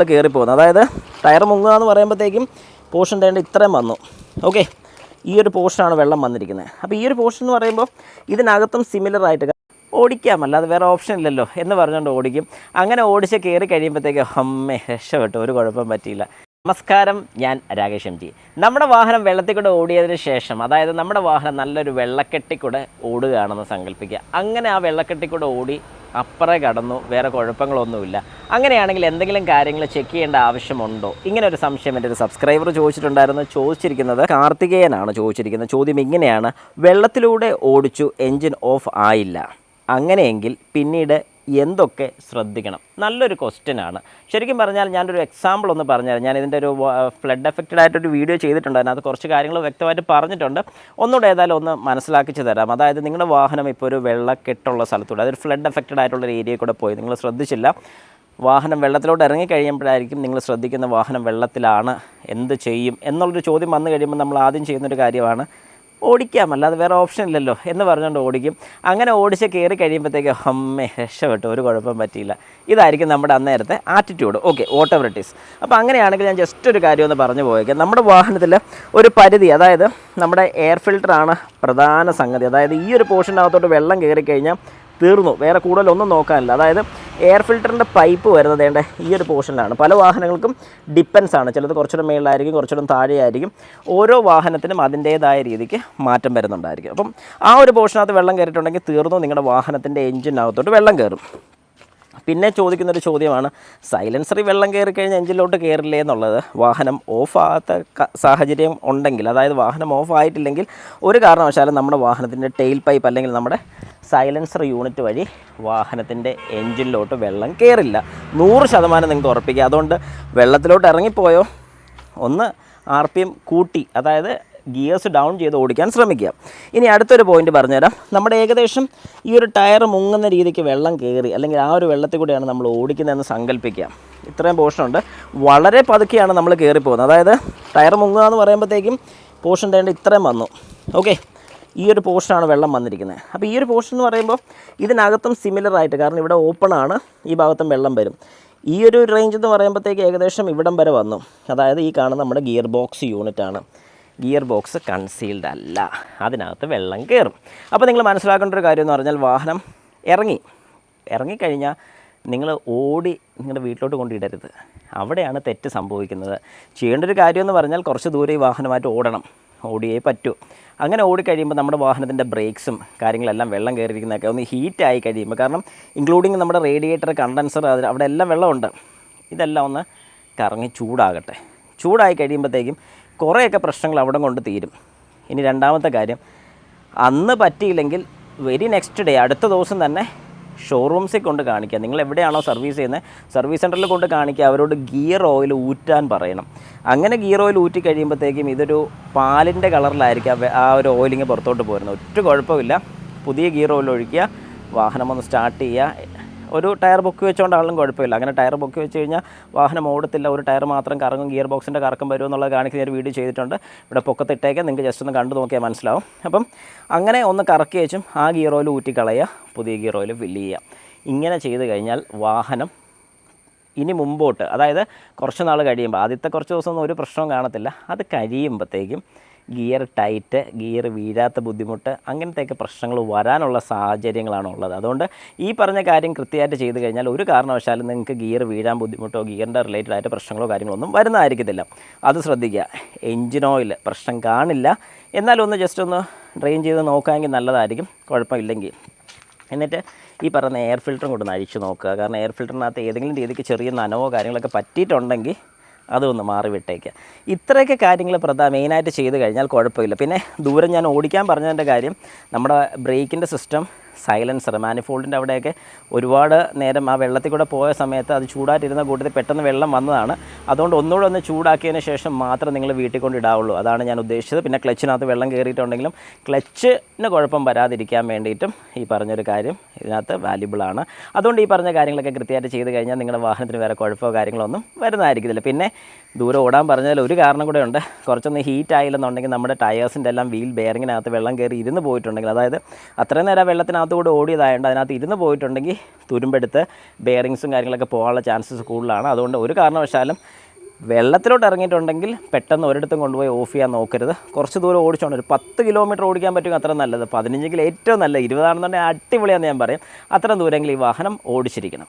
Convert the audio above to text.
കയറിപ്പോകുന്നത്. അതായത് ടയർ മുങ്ങുക എന്ന് പറയുമ്പോഴത്തേക്കും പോർഷൻ തേണ്ട ഇത്രയും വന്നു. ഓക്കെ, ഈ ഒരു പോർഷനാണ് വെള്ളം വന്നിരിക്കുന്നത്. അപ്പോൾ ഈ ഒരു പോർഷൻ എന്ന് പറയുമ്പോൾ ഇതിനകത്തും സിമിലറായിട്ട് ഓടിക്കാം, അല്ലാതെ വേറെ ഓപ്ഷൻ ഇല്ലല്ലോ എന്ന് പറഞ്ഞുകൊണ്ട് ഓടിക്കും. അങ്ങനെ ഓടിച്ച് കയറി കഴിയുമ്പോഴത്തേക്ക് അമ്മേ രക്ഷപ്പെട്ടു, ഒരു കുഴപ്പം പറ്റിയില്ല. നമസ്കാരം, ഞാൻ രാകേഷ് എം ജി. നമ്മുടെ വാഹനം വെള്ളത്തിൽ കൂടെ ഓടിയതിന് ശേഷം, അതായത് നമ്മുടെ വാഹനം നല്ലൊരു വെള്ളക്കെട്ടിക്കൂടെ ഓടുകയാണെന്ന് സങ്കല്പിക്കുക. അങ്ങനെ ആ വെള്ളക്കെട്ടിക്കൂടെ ഓടി അപ്പുറേ കടന്നു, വേറെ കുഴപ്പങ്ങളൊന്നുമില്ല. അങ്ങനെയാണെങ്കിൽ എന്തെങ്കിലും കാര്യങ്ങൾ ചെക്ക് ചെയ്യേണ്ട ആവശ്യമുണ്ടോ? ഇങ്ങനെ ഒരു സംശയം എൻ്റെ ഒരു സബ്സ്ക്രൈബർ ചോദിച്ചിരിക്കുന്നത് കാർത്തികേയനാണ് ചോദിച്ചിരിക്കുന്നത്. ചോദ്യം ഇങ്ങനെയാണ്: വെള്ളത്തിലൂടെ ഓടിച്ചു, എൻജിൻ ഓഫ് ആയില്ല, അങ്ങനെയെങ്കിൽ പിന്നീട് എന്തൊക്കെ ശ്രദ്ധിക്കണം? നല്ലൊരു ക്വസ്റ്റ്യനാണ്. ശരിക്കും പറഞ്ഞാൽ ഞാനൊരു എക്സാമ്പിൾ ഒന്ന് പറഞ്ഞുതരാം. ഞാൻ ഇതിൻ്റെ ഒരു ഫ്ലഡ് എഫക്റ്റഡ് ആയിട്ടൊരു വീഡിയോ ചെയ്തിട്ടുണ്ട്. അതിനകത്ത് കുറച്ച് കാര്യങ്ങൾ വ്യക്തമായിട്ട് പറഞ്ഞിട്ടുണ്ട്. ഒന്നുകൂടെ ഏതായാലും ഒന്ന് മനസ്സിലാക്കിച്ച് തരാം. അതായത് നിങ്ങളുടെ വാഹനം ഇപ്പോൾ ഒരു വെള്ളക്കെട്ടുള്ള സ്ഥലത്തൂടെ, അതൊരു ഫ്ലഡ് എഫക്റ്റഡ് ആയിട്ടുള്ളൊരു ഏരിയയിൽ കൂടെ പോയി നിങ്ങൾ ശ്രദ്ധിച്ചില്ല, വാഹനം വെള്ളത്തിലോട്ട് ഇറങ്ങി കഴിയുമ്പോഴായിരിക്കും നിങ്ങൾ ശ്രദ്ധിക്കുന്ന വാഹനം വെള്ളത്തിലാണ്, എന്ത് ചെയ്യും എന്നുള്ളൊരു ചോദ്യം വന്നു കഴിയുമ്പോൾ നമ്മൾ ആദ്യം ചെയ്യുന്നൊരു കാര്യമാണ് ഓടിക്കാം, അല്ലാതെ വേറെ ഓപ്ഷൻ ഇല്ലല്ലോ എന്ന് പറഞ്ഞുകൊണ്ട് ഓടിക്കും. അങ്ങനെ ഓടിച്ച് കയറി കഴിയുമ്പോഴത്തേക്ക് അമ്മേ രക്ഷപ്പെട്ടു, ഒരു കുഴപ്പം പറ്റിയില്ല. ഇതായിരിക്കും നമ്മുടെ അന്നേരത്തെ attitude. Okay, whatever it is. അപ്പോൾ അങ്ങനെയാണെങ്കിൽ ഞാൻ ജസ്റ്റ് ഒരു കാര്യം ഒന്ന് പറഞ്ഞു പോയേക്കാം. നമ്മുടെ വാഹനത്തിൽ ഒരു പരിധി, അതായത് നമ്മുടെ എയർ ഫിൽറ്ററാണ് പ്രധാന സംഗതി. അതായത് ഈ ഒരു പോർഷനകത്തോട്ട് വെള്ളം കയറി കഴിഞ്ഞാൽ തീർന്നു, വേറെ കൂടുതലൊന്നും നോക്കാനില്ല. അതായത് എയർ ഫിൽറ്ററിൻ്റെ പൈപ്പ് വരുന്നത് വേണ്ട ഈ ഒരു പോർഷനിലാണ്. പല വാഹനങ്ങൾക്കും ഡിപ്പെൻസ് ആണ്, ചിലത് കുറച്ചുകൂടെ മേളിലായിരിക്കും, കുറച്ചുകൂടെ താഴെയായിരിക്കും. ഓരോ വാഹനത്തിനും അതിൻ്റേതായ രീതിക്ക് മാറ്റം വരുന്നുണ്ടായിരിക്കും. അപ്പം ആ ഒരു പോർഷനകത്ത് വെള്ളം കയറിയിട്ടുണ്ടെങ്കിൽ തീർന്നു, നിങ്ങളുടെ വാഹനത്തിൻ്റെ എഞ്ചിനകത്തോട്ട് വെള്ളം കയറും. പിന്നെ ചോദിക്കുന്നൊരു ചോദ്യമാണ്, സൈലൻസറിൽ വെള്ളം കയറി കഴിഞ്ഞാൽ എഞ്ചിനിലോട്ട് കയറില്ലേ എന്നുള്ളത്. വാഹനം ഓഫാകാത്ത സാഹചര്യം ഉണ്ടെങ്കിൽ, അതായത് വാഹനം ഓഫ് ആയിട്ടില്ലെങ്കിൽ ഒരു കാരണവശാലും നമ്മുടെ വാഹനത്തിൻ്റെ ടെയിൽ പൈപ്പ് അല്ലെങ്കിൽ നമ്മുടെ സൈലൻസർ യൂണിറ്റ് വഴി വാഹനത്തിൻ്റെ എഞ്ചിനിലോട്ട് വെള്ളം കയറില്ല. 100% നിങ്ങൾക്ക് ഉറപ്പിക്കുക. അതുകൊണ്ട് വെള്ളത്തിലോട്ട് ഇറങ്ങിപ്പോയോ ഒന്ന് RPM കൂട്ടി, അതായത് ഗിയേഴ്സ് ഡൗൺ ചെയ്ത് ഓടിക്കാൻ ശ്രമിക്കുക. ഇനി അടുത്തൊരു പോയിന്റ് പറഞ്ഞുതരാം. നമ്മുടെ ഏകദേശം ഈ ഒരു ടയർ മുങ്ങുന്ന രീതിക്ക് വെള്ളം കയറി, അല്ലെങ്കിൽ ആ ഒരു വെള്ളത്തിൽ കൂടെയാണ് നമ്മൾ ഓടിക്കുന്നതെന്ന് സങ്കല്പിക്കുക. ഇത്രയും പോർഷനുണ്ട്, വളരെ പതുക്കെയാണ് നമ്മൾ കയറിപ്പോകുന്നത്. അതായത് ടയർ മുങ്ങുക എന്ന് പറയുമ്പോഴത്തേക്കും പോർഷൻ തേണ്ട ഇത്രയും വന്നു. ഓക്കെ, ഈ ഒരു പോർഷനാണ് വെള്ളം വന്നിരിക്കുന്നത്. അപ്പോൾ ഈ ഒരു പോർഷൻ എന്ന് പറയുമ്പോൾ ഇതിനകത്തും സിമിലറായിട്ട്, കാരണം ഇവിടെ ഓപ്പണാണ്, ഈ ഭാഗത്തും വെള്ളം വരും. ഈ ഒരു റേഞ്ച് എന്ന് പറയുമ്പോഴത്തേക്ക് ഏകദേശം ഇവിടം വരെ വന്നു. അതായത് ഈ കാണുന്ന നമ്മുടെ ഗിയർ ബോക്സ് യൂണിറ്റാണ്. ഗിയർ ബോക്സ് കൺസീൽഡ് അല്ല, അതിനകത്ത് വെള്ളം കയറും. അപ്പോൾ നിങ്ങൾ മനസ്സിലാക്കേണ്ട ഒരു കാര്യം എന്ന് പറഞ്ഞാൽ, വാഹനം ഇറങ്ങിക്കഴിഞ്ഞാൽ നിങ്ങൾ ഓടി നിങ്ങളുടെ വീട്ടിലോട്ട് കൊണ്ടിടരുത്. അവിടെയാണ് തെറ്റ് സംഭവിക്കുന്നത്. ചെയ്യേണ്ട ഒരു കാര്യമെന്ന് പറഞ്ഞാൽ കുറച്ച് ദൂരെ ഈ വാഹനമായിട്ട് ഓടിയേ പറ്റൂ. അങ്ങനെ ഓടിക്കഴിയുമ്പോൾ നമ്മുടെ വാഹനത്തിൻ്റെ ബ്രേക്സും കാര്യങ്ങളെല്ലാം വെള്ളം കയറിയിരിക്കുന്നതൊക്കെ ഒന്ന് ഹീറ്റായി കഴിയുമ്പോൾ, കാരണം ഇൻക്ലൂഡിങ് നമ്മുടെ റേഡിയേറ്റർ, കണ്ടൻസർ, അവിടെ എല്ലാം വെള്ളമുണ്ട്. ഇതെല്ലാം ഒന്ന് കറങ്ങി ചൂടായി കഴിയുമ്പോഴത്തേക്കും കുറേയൊക്കെ പ്രശ്നങ്ങൾ അവിടെ കൊണ്ട് തീരും. ഇനി രണ്ടാമത്തെ കാര്യം, അന്ന് പറ്റിയില്ലെങ്കിൽ വെരി നെക്സ്റ്റ് ഡേ, അടുത്ത ദിവസം തന്നെ ഷോറൂംസിൽ കൊണ്ട് കാണിക്കുക. നിങ്ങൾ എവിടെയാണോ സർവീസ് ചെയ്യുന്നത്, സർവീസ് സെൻറ്ററിൽ കൊണ്ട് കാണിക്കുക. അവരോട് ഗിയർ ഓയിൽ ഊറ്റാൻ പറയണം. അങ്ങനെ ഗിയർ ഓയിൽ ഊറ്റി കഴിയുമ്പോഴത്തേക്കും ഇതൊരു പാലിൻ്റെ കളറിലായിരിക്കും ആ ഒരു ഓയിലിങ് പുറത്തോട്ട് പോരുന്നത്. ഒറ്റ കുഴപ്പമില്ല. പുതിയ ഗിയർ ഓയിൽ ഒഴിക്കുക, വാഹനം ഒന്ന് സ്റ്റാർട്ട് ചെയ്യുക. ഒരു ടയർ പൊക്കി വെച്ചുകൊണ്ടാണെങ്കിലും കുഴപ്പമില്ല. അങ്ങനെ ടയർ പൊക്കി വെച്ച് കഴിഞ്ഞാൽ വാഹനം ഓടത്തില്ല, ഒരു ടയർ മാത്രം കറങ്ങും, ഗിയർ ബോക്സിൻ്റെ കറക്കം വരും എന്നുള്ളത് കാണിക്കുന്ന ഒരു വീഡിയോ ചെയ്തിട്ടുണ്ട്. ഇവിടെ പൊക്കത്തിട്ടേക്ക് നിങ്ങൾക്ക് ജസ്റ്റ് ഒന്ന് കണ്ടു നോക്കിയാൽ മനസ്സിലാവും. അപ്പം അങ്ങനെ ഒന്ന് കറക്കി വെച്ചും ആ ഗിയർ ഓയിൽ ഊറ്റിക്കളയുക, പുതിയ ഗിയർ ഓയിൽ ഫില്ല് ചെയ്യുക. ഇങ്ങനെ ചെയ്ത് കഴിഞ്ഞാൽ വാഹനം ഇനി മുമ്പോട്ട്, അതായത് കുറച്ച് നാൾ കഴിയുമ്പോൾ, ആദ്യത്തെ കുറച്ച് ദിവസമൊന്നും ഒരു പ്രശ്നവും കാണത്തില്ല, അത് കഴിയുമ്പോഴത്തേക്കും ഗിയർ ടൈറ്റ്, ഗിയർ വീഴാത്ത ബുദ്ധിമുട്ട്, അങ്ങനത്തെയൊക്കെ പ്രശ്നങ്ങൾ വരാനുള്ള സാഹചര്യങ്ങളാണ് ഉള്ളത്. അതുകൊണ്ട് ഈ പറഞ്ഞ കാര്യം കൃത്യമായിട്ട് ചെയ്ത് കഴിഞ്ഞാൽ ഒരു കാരണവശാലും നിങ്ങൾക്ക് ഗിയർ വീഴാൻ ബുദ്ധിമുട്ടോ ഗിയറിൻ്റെ റിലേറ്റഡ് ആയിട്ട് പ്രശ്നങ്ങളോ കാര്യങ്ങളോ ഒന്നും വരുന്നതായിരിക്കത്തില്ല. അത് ശ്രദ്ധിക്കുക. എൻജിൻ ഓയിൽ പ്രശ്നം കാണില്ല, എന്നാലും ഒന്ന് ജസ്റ്റ് ഒന്ന് ഡ്രെയിൻ ചെയ്ത് നോക്കാമെങ്കിൽ നല്ലതായിരിക്കും, കുഴപ്പമില്ലെങ്കിൽ. എന്നിട്ട് ഈ പറയുന്ന എയർ ഫിൽറ്ററും കൊണ്ടൊന്ന് അഴിച്ച് നോക്കുക. കാരണം എയർ ഫിൽറ്ററിനകത്ത് ഏതെങ്കിലും രീതിക്ക് ചെറിയ നനവോ കാര്യങ്ങളൊക്കെ പറ്റിയിട്ടുണ്ടെങ്കിൽ അതൊന്ന് മാറി വിട്ടേക്കുക. ഇത്രയൊക്കെ കാര്യങ്ങൾ മെയിനായിട്ട് ചെയ്ത് കഴിഞ്ഞാൽ കുഴപ്പമില്ല. പിന്നെ ദൂരം ഞാൻ ഓടിക്കാൻ പറഞ്ഞതിൻ്റെ കാര്യം, നമ്മുടെ ബ്രേക്കിൻ്റെ സിസ്റ്റം, സൈലൻസർ, മാനിഫോൾഡിൻ്റെ അവിടെയൊക്കെ ഒരുപാട് നേരം ആ വെള്ളത്തിൽ കൂടെ പോയ സമയത്ത് അത് ചൂടായിട്ടിരുന്ന കൂട്ടത്തിൽ പെട്ടെന്ന് വെള്ളം വന്നതാണ്. അതുകൊണ്ട് ഒന്നുകൂടെ ഒന്ന് ചൂടാക്കിയതിന് ശേഷം മാത്രം നിങ്ങൾ വീട്ടിൽ കൊണ്ട് ഇടാവുള്ളൂ. അതാണ് ഞാൻ ഉദ്ദേശിച്ചത്. പിന്നെ ക്ലച്ചിനകത്ത് വെള്ളം കയറിയിട്ടുണ്ടെങ്കിലും ക്ലച്ച് സീറ്റിന് കുഴപ്പം വരാതിരിക്കാൻ വേണ്ടിയിട്ടും ഈ പറഞ്ഞൊരു കാര്യം ഇതിനകത്ത് വാല്യുബിളാണ്. അതുകൊണ്ട് ഈ പറഞ്ഞ കാര്യങ്ങളൊക്കെ കൃത്യമായിട്ട് ചെയ്ത് കഴിഞ്ഞാൽ നിങ്ങളുടെ വാഹനത്തിന് വേറെ കുഴപ്പമോ കാര്യങ്ങളോ ഒന്നും വരുന്നതായിരിക്കത്തില്ല. പിന്നെ ദൂരെ ഓടാൻ പറഞ്ഞാൽ ഒരു കാരണം കൂടെ ഉണ്ട്. കുറച്ചൊന്ന് ഹീറ്റ് ആയില്ലെന്നുണ്ടെങ്കിൽ നമ്മുടെ ടയേഴ്സിൻ്റെ എല്ലാം വീൽ ബെയറിങ്ങിനകത്ത് വെള്ളം കയറി ഇരുന്ന് പോയിട്ടുണ്ടെങ്കിൽ, അതായത് അത്രയും നേരം വെള്ളത്തിനകത്ത് കൂടെ ഓടിയതായതുകൊണ്ട് അതിനകത്ത് ഇരുന്ന് പോയിട്ടുണ്ടെങ്കിൽ തുരുമ്പെടുത്ത് ബെയറിങ്സും കാര്യങ്ങളൊക്കെ പോകാനുള്ള ചാൻസസ് കൂടുതലാണ്. അതുകൊണ്ട് ഒരു കാരണവശാലും വെള്ളത്തിലോട്ട് ഇറങ്ങിയിട്ടുണ്ടെങ്കിൽ പെട്ടെന്ന് ഒരിടത്തും കൊണ്ടുപോയി ഓഫ് ചെയ്യാൻ നോക്കരുത്. കുറച്ച് ദൂരം ഓടിച്ചോണ്ട് ഒരു 10 കിലോമീറ്റർ ഓടിക്കാൻ പറ്റുമെങ്കിൽ അത്ര നല്ലത്. 15 ഏറ്റവും നല്ലത്. 20 അടിപൊളിയാണെന്ന് ഞാൻ പറയും. അത്രയും ദൂരമെങ്കിലും ഈ വാഹനം ഓടിച്ചിരിക്കണം.